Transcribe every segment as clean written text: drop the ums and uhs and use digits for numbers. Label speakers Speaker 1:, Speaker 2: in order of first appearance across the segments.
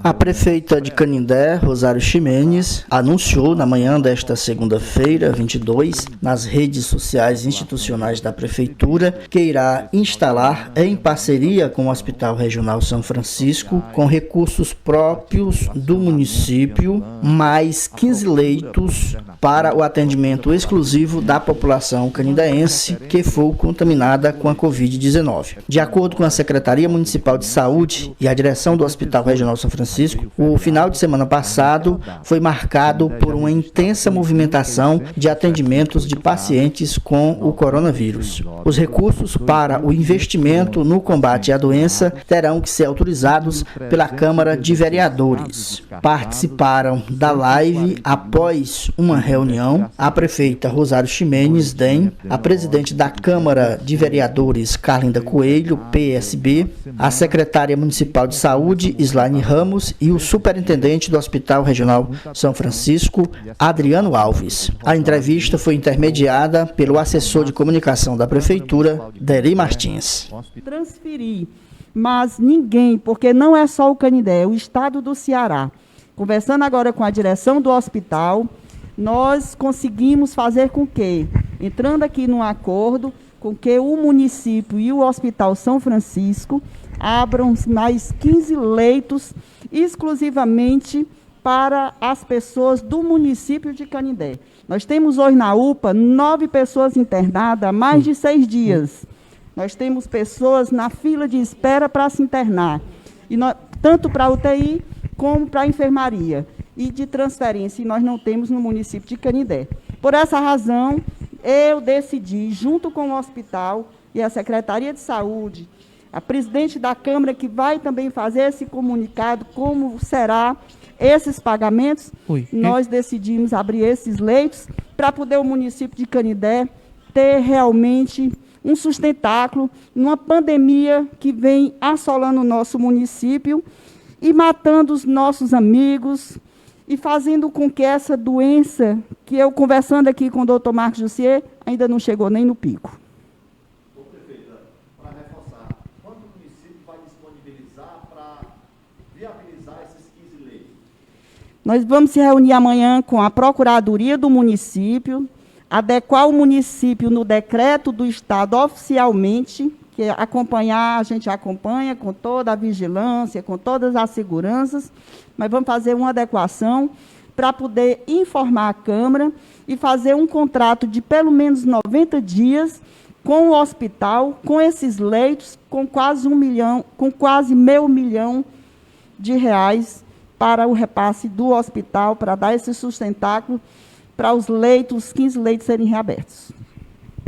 Speaker 1: A prefeita de Canindé, Rosário Ximenes, anunciou na manhã desta segunda-feira, 22, nas redes sociais institucionais da prefeitura, que irá instalar, em parceria com o Hospital Regional São Francisco, com recursos próprios do município, mais 15 leitos para o atendimento exclusivo da população canindaense que for contaminada com a Covid-19. De acordo com a Secretaria Municipal de Saúde e a direção do Hospital Regional São Francisco, o final de semana passado foi marcado por uma intensa movimentação de atendimentos de pacientes com o coronavírus. Os recursos para o investimento no combate à doença terão que ser autorizados pela Câmara de Vereadores. Participaram da live após uma reunião a prefeita Rosário Ximenes DEM, a presidente da Câmara de Vereadores Carlinda Coelho, PSB, a secretária municipal de saúde Islaine Ramos e o superintendente do Hospital Regional São Francisco, Adriano Alves. A entrevista foi intermediada pelo assessor de comunicação da prefeitura, Deri Martins.
Speaker 2: Transferir, mas ninguém, porque não é só o Canindé, é o estado do Ceará. Conversando agora com a direção do hospital, nós conseguimos fazer com que, entrando aqui num acordo, com que o município e o Hospital São Francisco abram mais 15 leitos exclusivamente para as pessoas do município de Canindé. Nós temos hoje na UPA 9 pessoas internadas há mais de 6 dias. Nós temos pessoas na fila de espera para se internar, e tanto para a UTI como para a enfermaria. E de transferência, nós não temos no município de Canindé. Por essa razão, eu decidi, junto com o hospital e a Secretaria de Saúde, a presidente da Câmara, que vai também fazer esse comunicado, como será esses pagamentos, nós decidimos abrir esses leitos para poder o município de Canindé ter realmente um sustentáculo numa pandemia que vem assolando o nosso município e matando os nossos amigos e fazendo com que essa doença, que eu conversando aqui com o doutor Marcos Jussier, ainda não chegou nem no pico.
Speaker 3: Prefeita, para reforçar, quanto o município vai disponibilizar para viabilizar esses 15 leitos?
Speaker 2: Nós vamos se reunir amanhã com a Procuradoria do município, adequar o município no decreto do Estado oficialmente, que acompanhar, a gente acompanha com toda a vigilância, com todas as seguranças, mas vamos fazer uma adequação para poder informar a Câmara e fazer um contrato de pelo menos 90 dias com o hospital, com esses leitos, com quase meio milhão de reais para o repasse do hospital, para dar esse sustentáculo para os leitos, os 15 leitos serem reabertos.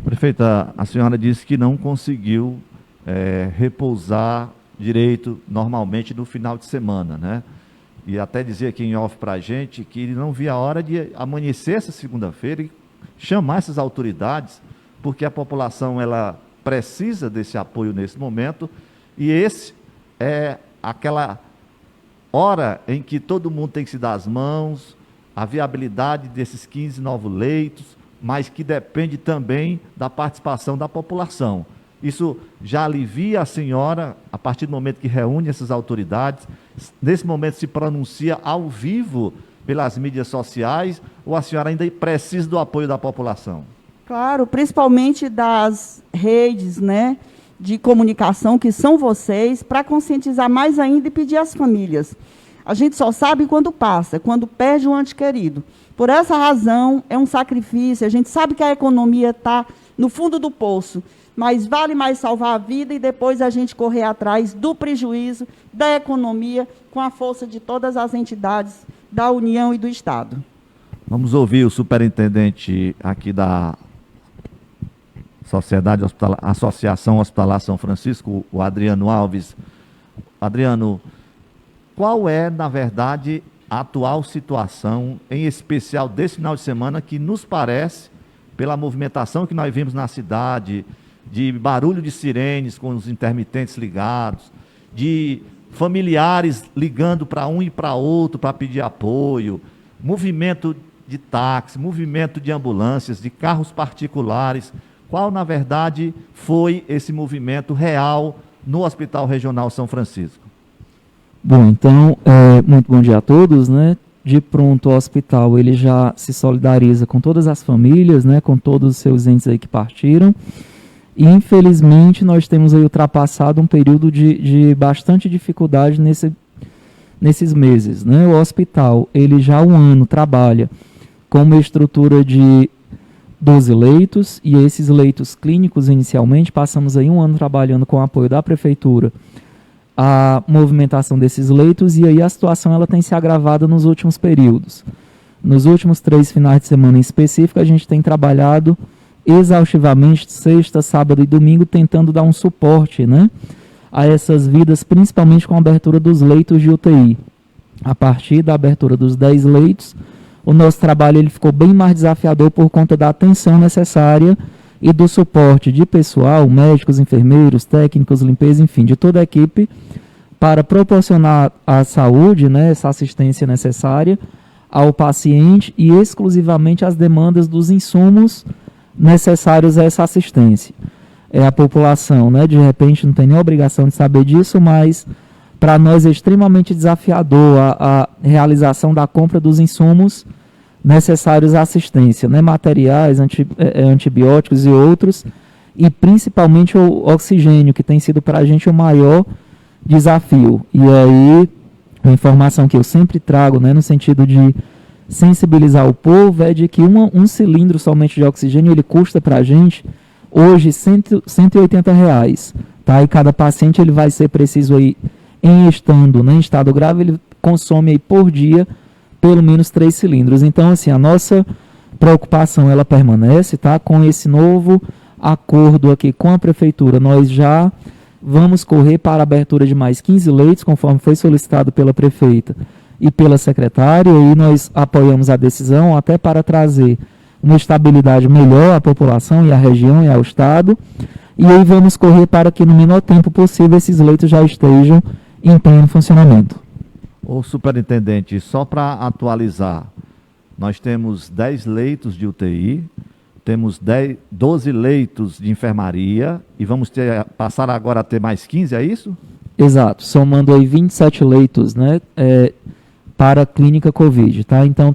Speaker 3: Prefeita, a senhora disse que não conseguiu repousar direito normalmente no final de semana, né? E até dizia aqui em off para a gente que ele não via a hora de amanhecer essa segunda-feira e chamar essas autoridades, porque a população ela precisa desse apoio nesse momento, e esse é aquela hora em que todo mundo tem que se dar as mãos, a viabilidade desses 15 novos leitos, mas que depende também da participação da população. Isso já alivia a senhora, a partir do momento que reúne essas autoridades, nesse momento se pronuncia ao vivo pelas mídias sociais, ou a senhora ainda precisa do apoio da população?
Speaker 2: Claro, principalmente das redes, né, de comunicação, que são vocês, para conscientizar mais ainda e pedir às famílias. A gente só sabe quando passa, quando perde um ente querido. Por essa razão, é um sacrifício, a gente sabe que a economia está no fundo do poço, mas vale mais salvar a vida e depois a gente correr atrás do prejuízo da economia com a força de todas as entidades da União e do Estado.
Speaker 3: Vamos ouvir o superintendente aqui da Associação Hospitalar São Francisco, o Adriano Alves. Adriano, qual é, na verdade, a atual situação, em especial desse final de semana, que nos parece, pela movimentação que nós vimos na cidade, de barulho de sirenes com os intermitentes ligados, de familiares ligando para um e para outro para pedir apoio, movimento de táxi, movimento de ambulâncias, de carros particulares. Qual, na verdade, foi esse movimento real no Hospital Regional São Francisco?
Speaker 4: Bom, então, muito bom dia a todos, né? De pronto, o hospital ele já se solidariza com todas as famílias, né? Com todos os seus entes aí que partiram. E, infelizmente, nós temos aí ultrapassado um período de bastante dificuldade nesses meses, né? O hospital, ele já há um ano trabalha com uma estrutura de 12 leitos, e esses leitos clínicos, inicialmente, passamos aí um ano trabalhando com o apoio da prefeitura, a movimentação desses leitos, e aí a situação ela tem se agravado nos últimos períodos. Nos últimos 3 finais de semana em específico, a gente tem trabalhado exaustivamente, sexta, sábado e domingo, tentando dar um suporte, né, a essas vidas, principalmente com a abertura dos leitos de UTI. A partir da abertura dos 10 leitos, o nosso trabalho ele ficou bem mais desafiador por conta da atenção necessária e do suporte de pessoal, médicos, enfermeiros, técnicos, limpeza, enfim, de toda a equipe, para proporcionar a saúde, né, essa assistência necessária ao paciente e exclusivamente as demandas dos insumos necessários a essa assistência. A população, né, de repente não tem nem obrigação de saber disso, mas para nós é extremamente desafiador a realização da compra dos insumos necessários à assistência, né, materiais, antibióticos e outros, e principalmente o oxigênio, que tem sido para a gente o maior desafio. E aí, a informação que eu sempre trago, né, no sentido de sensibilizar o povo, é de que um cilindro somente de oxigênio, ele custa para a gente, hoje, R$180. Tá? E cada paciente ele vai ser preciso, aí, em estado grave, ele consome aí, por dia pelo menos 3 cilindros. Então, assim, a nossa preocupação ela permanece, tá? Com esse novo acordo aqui com a prefeitura, nós já vamos correr para a abertura de mais 15 leitos, conforme foi solicitado pela prefeita e pela secretária, e nós apoiamos a decisão até para trazer uma estabilidade melhor à população e à região e ao estado, e aí vamos correr para que no menor tempo possível esses leitos já estejam em pleno funcionamento.
Speaker 3: Ô superintendente, só para atualizar, nós temos 10 leitos de UTI, temos 12 leitos de enfermaria e vamos passar agora a ter mais 15, é isso?
Speaker 4: Exato, somando aí 27 leitos, né, para a clínica Covid, tá? Então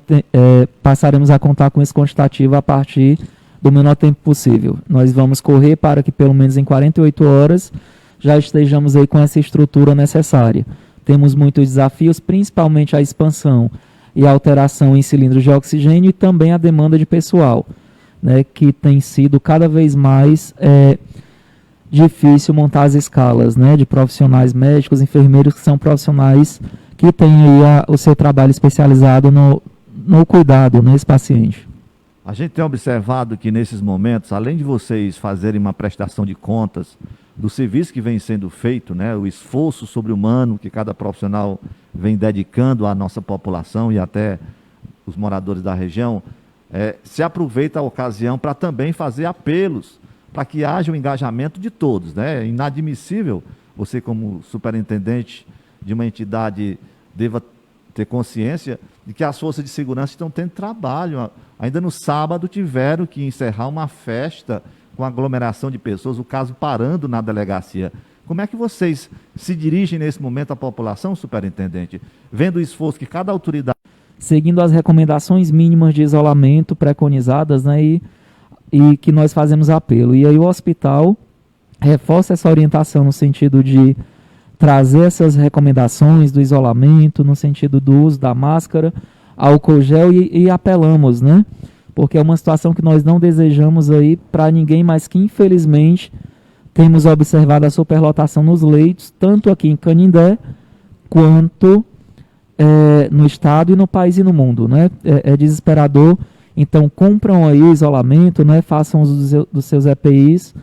Speaker 4: passaremos a contar com esse quantitativo a partir do menor tempo possível. Nós vamos correr para que pelo menos em 48 horas já estejamos aí com essa estrutura necessária. Temos muitos desafios, principalmente a expansão e a alteração em cilindros de oxigênio e também a demanda de pessoal, né, que tem sido cada vez mais difícil montar as escalas, né, de profissionais médicos, enfermeiros, que são profissionais que têm aí o seu trabalho especializado no cuidado nesse paciente.
Speaker 3: A gente tem observado que nesses momentos, além de vocês fazerem uma prestação de contas do serviço que vem sendo feito, né, o esforço sobre-humano que cada profissional vem dedicando à nossa população e até os moradores da região, se aproveita a ocasião para também fazer apelos para que haja o engajamento de todos, né? É inadmissível você, como superintendente de uma entidade, deva ter consciência de que as forças de segurança estão tendo trabalho. Ainda no sábado tiveram que encerrar uma festa com aglomeração de pessoas, o caso parando na delegacia. Como é que vocês se dirigem nesse momento à população, superintendente, vendo o esforço que cada autoridade...
Speaker 4: Seguindo as recomendações mínimas de isolamento preconizadas, né, e que nós fazemos apelo. E aí o hospital reforça essa orientação no sentido de trazer essas recomendações do isolamento, no sentido do uso da máscara, álcool gel e apelamos, né? Porque é uma situação que nós não desejamos aí para ninguém, mas que infelizmente temos observado a superlotação nos leitos, tanto aqui em Canindé, quanto no estado e no país e no mundo, né? É desesperador. Então cumpram aí o isolamento, né? Façam uso dos seus EPIs,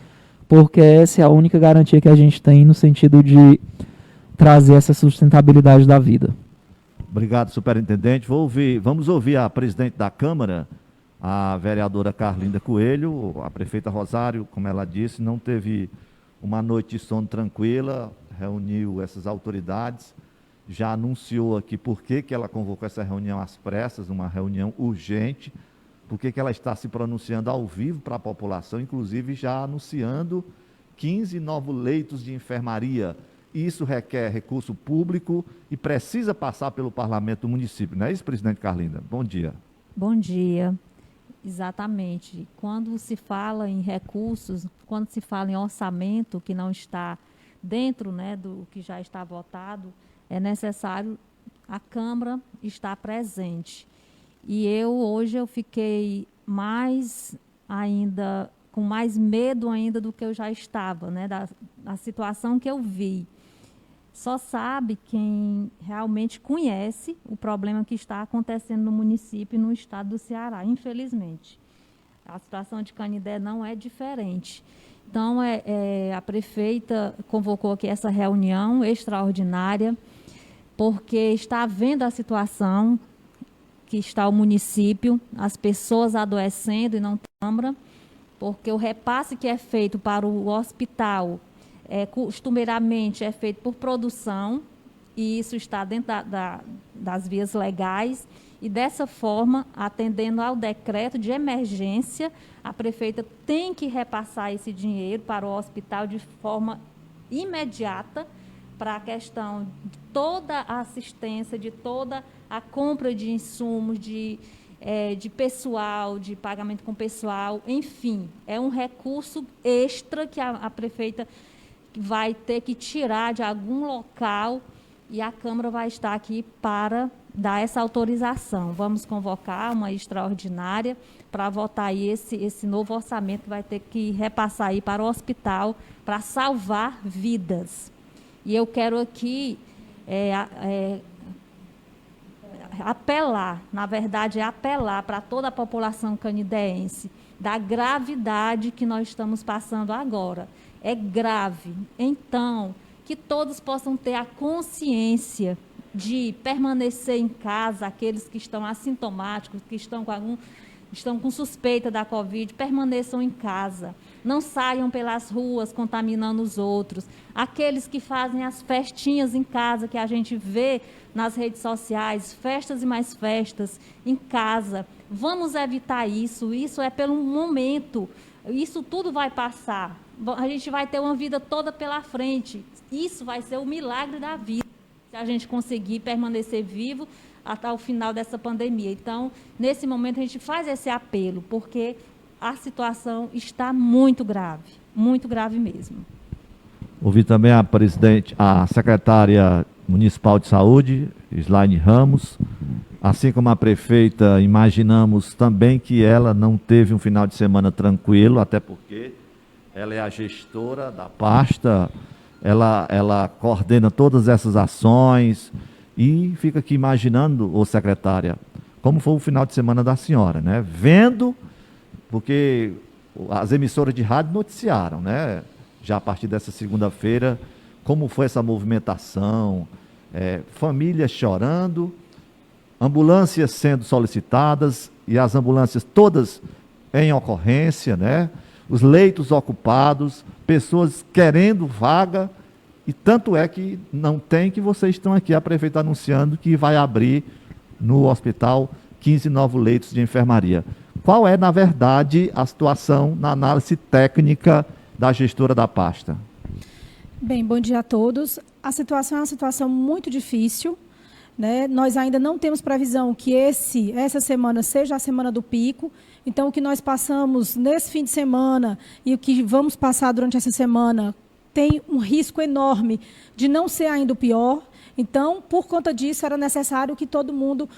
Speaker 4: porque essa é a única garantia que a gente tem no sentido de trazer essa sustentabilidade da vida.
Speaker 3: Obrigado, superintendente. Vamos ouvir a presidente da Câmara, a vereadora Carlinda Coelho. A prefeita Rosário, como ela disse, não teve uma noite de sono tranquila, reuniu essas autoridades, já anunciou aqui por que ela convocou essa reunião às pressas, uma reunião urgente, por que ela está se pronunciando ao vivo para a população, inclusive já anunciando 15 novos leitos de enfermaria. isso requer recurso público e precisa passar pelo parlamento do município. Não é isso, presidente Carlinda? Bom dia.
Speaker 5: Bom dia. Exatamente. Quando se fala em recursos, quando se fala em orçamento que não está dentro, né, do que já está votado, é necessário a Câmara estar presente. E hoje eu fiquei com mais medo ainda do que eu já estava, né, da situação que eu vi. Só sabe quem realmente conhece o problema que está acontecendo no município e no estado do Ceará, infelizmente. A situação de Canindé não é diferente. Então, a prefeita convocou aqui essa reunião extraordinária, porque está vendo a situação que está o município, as pessoas adoecendo e não tem Câmara, porque o repasse que é feito para o hospital costumeiramente é feito por produção, e isso está dentro das vias legais, e dessa forma, atendendo ao decreto de emergência, a prefeita tem que repassar esse dinheiro para o hospital de forma imediata, para a questão de toda a assistência, de toda a compra de insumos, de pessoal, de pagamento com pessoal, enfim, é um recurso extra que a prefeita vai ter que tirar de algum local, e a Câmara vai estar aqui para dar essa autorização. Vamos convocar uma extraordinária para votar aí esse novo orçamento que vai ter que repassar aí para o hospital para salvar vidas. E eu quero aqui apelar, na verdade, apelar para toda a população canindeense da gravidade que nós estamos passando agora. É grave. Então, que todos possam ter a consciência de permanecer em casa, aqueles que estão assintomáticos, que estão com suspeita da Covid, permaneçam em casa. Não saiam pelas ruas contaminando os outros. Aqueles que fazem as festinhas em casa, que a gente vê nas redes sociais, festas e mais festas em casa. Vamos evitar isso. Isso é pelo momento. Isso tudo vai passar. A gente vai ter uma vida toda pela frente. Isso vai ser o milagre da vida, se a gente conseguir permanecer vivo até o final dessa pandemia. Então, nesse momento, a gente faz esse apelo, porque a situação está muito grave mesmo.
Speaker 3: Ouvi também a secretária municipal de saúde, Slaine Ramos, assim como a prefeita. Imaginamos também que ela não teve um final de semana tranquilo, até porque ela é a gestora da pasta, ela coordena todas essas ações, e fica aqui imaginando, secretária, como foi o final de semana da senhora, né? Vendo, porque as emissoras de rádio noticiaram, né? Já a partir dessa segunda-feira, como foi essa movimentação, famílias chorando, ambulâncias sendo solicitadas, e as ambulâncias todas em ocorrência, né? Os leitos ocupados, pessoas querendo vaga, e tanto é que não tem, que vocês estão aqui, a prefeita anunciando que vai abrir no hospital 15 novos leitos de enfermaria. Qual é, na verdade, a situação na análise técnica da gestora da pasta?
Speaker 6: Bem, bom dia a todos. A situação é uma situação muito difícil, né? Nós ainda não temos previsão que essa semana seja a semana do pico. Então, o que nós passamos nesse fim de semana e o que vamos passar durante essa semana tem um risco enorme de não ser ainda o pior. Então, por conta disso, era necessário que todo mundo,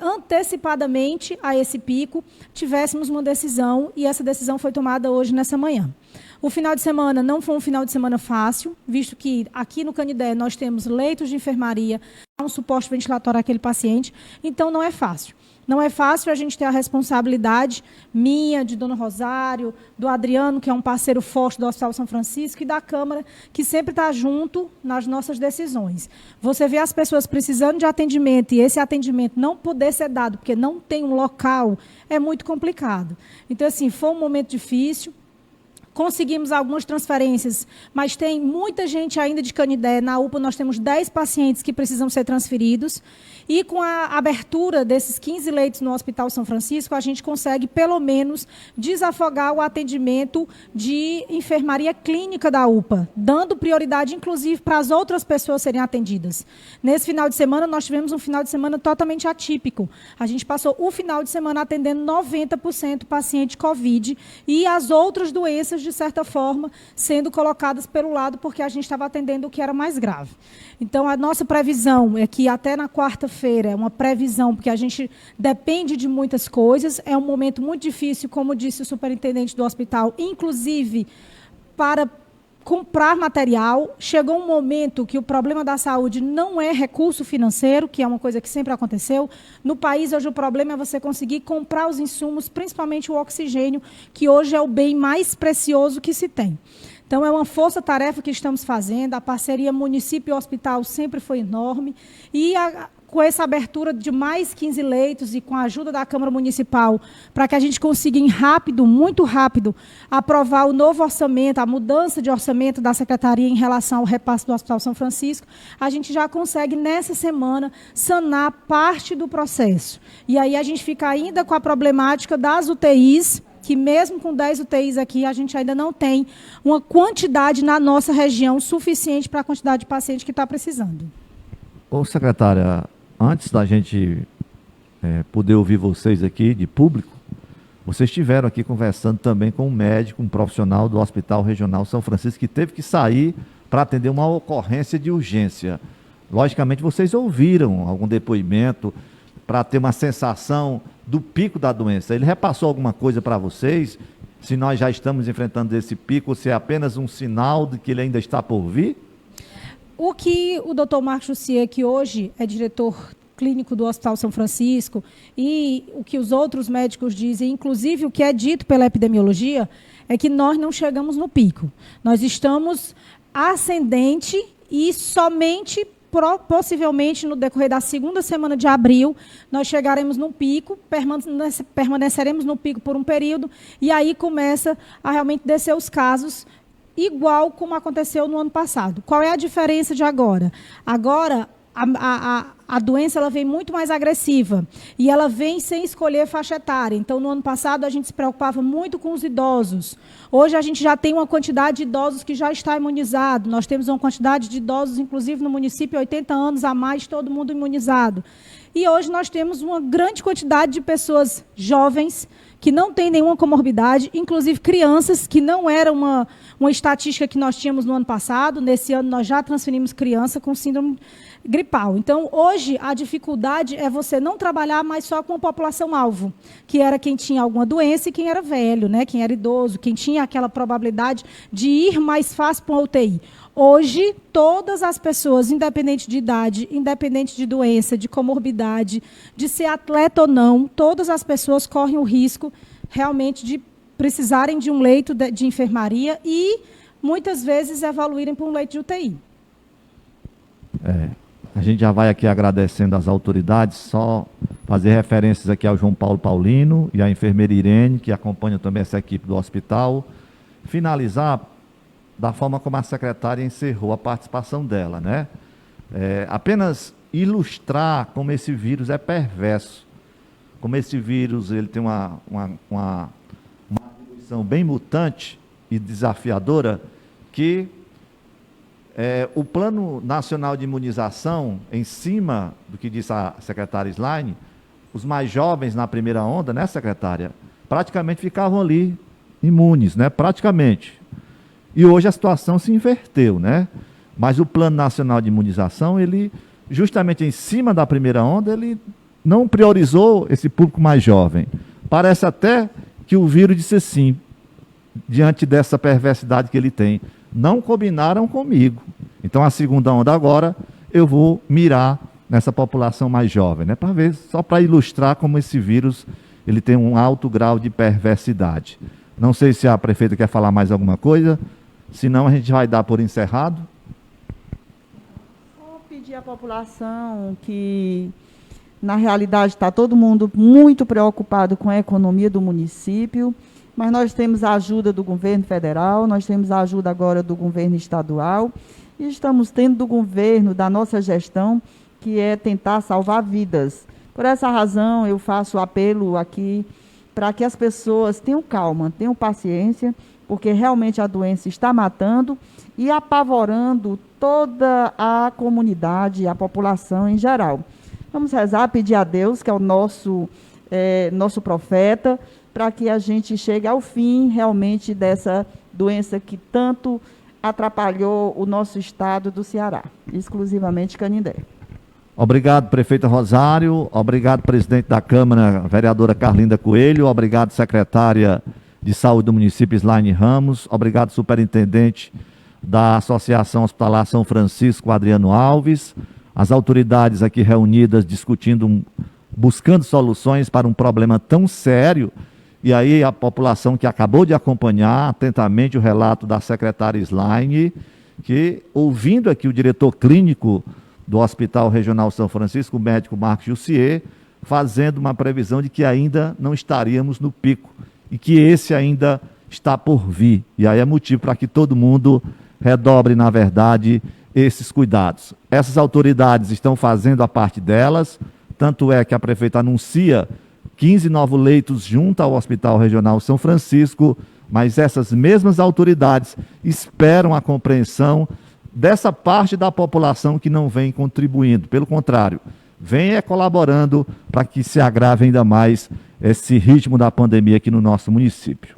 Speaker 6: antecipadamente a esse pico, tivéssemos uma decisão, e essa decisão foi tomada hoje, nessa manhã. O final de semana não foi um final de semana fácil, visto que aqui no Canindé nós temos leitos de enfermaria, um suporte ventilatório àquele paciente, então não é fácil. Não é fácil a gente ter a responsabilidade minha, de Dona Rosário, do Adriano, que é um parceiro forte do Hospital São Francisco, e da Câmara, que sempre está junto nas nossas decisões. Você vê as pessoas precisando de atendimento, e esse atendimento não poder ser dado, porque não tem um local, é muito complicado. Então, assim, foi um momento difícil. conseguimos algumas transferências, mas tem muita gente ainda de Canindé. Na UPA nós temos 10 pacientes que precisam ser transferidos. E com a abertura desses 15 leitos no Hospital São Francisco, a gente consegue, pelo menos, desafogar o atendimento de enfermaria clínica da UPA, dando prioridade, inclusive, para as outras pessoas serem atendidas. Nesse final de semana, nós tivemos um final de semana totalmente atípico. A gente passou o final de semana atendendo 90% paciente COVID e as outras doenças, de certa forma, sendo colocadas pelo lado, porque a gente estava atendendo o que era mais grave. Então, a nossa previsão é que até na quarta-feira, é uma previsão, porque a gente depende de muitas coisas, é um momento muito difícil, como disse o superintendente do hospital, inclusive para comprar material. Chegou um momento que o problema da saúde não é recurso financeiro, que é uma coisa que sempre aconteceu. No país, hoje, o problema é você conseguir comprar os insumos, principalmente o oxigênio, que hoje é o bem mais precioso que se tem. Então, é uma força-tarefa que estamos fazendo, a parceria município-hospital sempre foi enorme, e com essa abertura de mais 15 leitos e com a ajuda da Câmara Municipal, para que a gente consiga, muito rápido, aprovar o novo orçamento, a mudança de orçamento da Secretaria em relação ao repasse do Hospital São Francisco, a gente já consegue, nessa semana, sanar parte do processo. E aí a gente fica ainda com a problemática das UTIs, que mesmo com 10 UTIs aqui, a gente ainda não tem uma quantidade na nossa região suficiente para a quantidade de pacientes que está precisando.
Speaker 3: Ô, secretária, antes da gente poder ouvir vocês aqui, de público, vocês estiveram aqui conversando também com um médico, um profissional do Hospital Regional São Francisco, que teve que sair para atender uma ocorrência de urgência. Logicamente, vocês ouviram algum depoimento para ter uma sensação do pico da doença. Ele repassou alguma coisa para vocês? Se nós já estamos enfrentando esse pico, ou se é apenas um sinal de que ele ainda está por vir?
Speaker 6: O que o doutor Marcos Jussier, que hoje é diretor clínico do Hospital São Francisco, e o que os outros médicos dizem, inclusive o que é dito pela epidemiologia, é que nós não chegamos no pico. Nós estamos ascendente e somente possivelmente no decorrer da segunda semana de abril, nós chegaremos num pico, permaneceremos no pico por um período, e aí começa a realmente descer os casos, igual como aconteceu no ano passado. Qual é a diferença de agora? Agora, a doença ela vem muito mais agressiva e ela vem sem escolher faixa etária. Então, no ano passado, a gente se preocupava muito com os idosos. Hoje, a gente já tem uma quantidade de idosos que já está imunizado. Nós temos uma quantidade de idosos, inclusive no município, 80 anos a mais, todo mundo imunizado. E hoje nós temos uma grande quantidade de pessoas jovens que não têm nenhuma comorbidade, inclusive crianças, que não era uma estatística que nós tínhamos no ano passado. Nesse ano, nós já transferimos criança com síndrome gripal. Então, hoje, a dificuldade é você não trabalhar mais só com a população-alvo, que era quem tinha alguma doença e quem era velho, né? Quem era idoso, quem tinha aquela probabilidade de ir mais fácil para uma UTI. Hoje, todas as pessoas, independente de idade, independente de doença, de comorbidade, de ser atleta ou não, todas as pessoas correm o risco realmente de precisarem de um leito de enfermaria e, muitas vezes, evoluírem para um leito de UTI.
Speaker 3: A gente já vai aqui agradecendo às autoridades, só fazer referências aqui ao João Paulo Paulino e à enfermeira Irene, que acompanham também essa equipe do hospital. Finalizar da forma como a secretária encerrou a participação dela, né? Apenas ilustrar como esse vírus é perverso, como esse vírus ele tem uma evolução bem mutante e desafiadora, que o Plano Nacional de Imunização, em cima do que disse a secretária Slaine, os mais jovens na primeira onda, né, secretária, praticamente ficavam ali imunes, né, praticamente. E hoje a situação se inverteu, né? Mas o Plano Nacional de Imunização, ele, justamente em cima da primeira onda, ele não priorizou esse público mais jovem. Parece até que o vírus disse assim, diante dessa perversidade que ele tem: não combinaram comigo. Então, a segunda onda agora, eu vou mirar nessa população mais jovem, né? Para ver, só para ilustrar como esse vírus ele tem um alto grau de perversidade. Não sei se a prefeita quer falar mais alguma coisa, senão a gente vai dar por encerrado.
Speaker 2: Só pedir à população que, na realidade, está todo mundo muito preocupado com a economia do município. mas nós temos a ajuda do governo federal, nós temos a ajuda agora do governo estadual, e estamos tendo do governo, da nossa gestão, que é tentar salvar vidas. Por essa razão, eu faço apelo aqui para que as pessoas tenham calma, tenham paciência, porque realmente a doença está matando e apavorando toda a comunidade, a população em geral. Vamos rezar, pedir a Deus, que é o nosso profeta, para que a gente chegue ao fim realmente dessa doença que tanto atrapalhou o nosso estado do Ceará, exclusivamente Canindé.
Speaker 3: Obrigado, prefeita Rosário. Obrigado, presidente da Câmara, vereadora Carlinda Coelho. Obrigado, secretária de Saúde do município, Slaine Ramos. Obrigado, superintendente da Associação Hospitalar São Francisco, Adriano Alves. As autoridades aqui reunidas discutindo, buscando soluções para um problema tão sério. E aí a população que acabou de acompanhar atentamente o relato da secretária Slaine, que, ouvindo aqui o diretor clínico do Hospital Regional São Francisco, o médico Marcos Jussier, fazendo uma previsão de que ainda não estaríamos no pico e que esse ainda está por vir. E aí é motivo para que todo mundo redobre, na verdade, esses cuidados. Essas autoridades estão fazendo a parte delas, tanto é que a prefeita anuncia 15 novos leitos junto ao Hospital Regional São Francisco, mas essas mesmas autoridades esperam a compreensão dessa parte da população que não vem contribuindo. Pelo contrário, vem colaborando para que se agrave ainda mais esse ritmo da pandemia aqui no nosso município.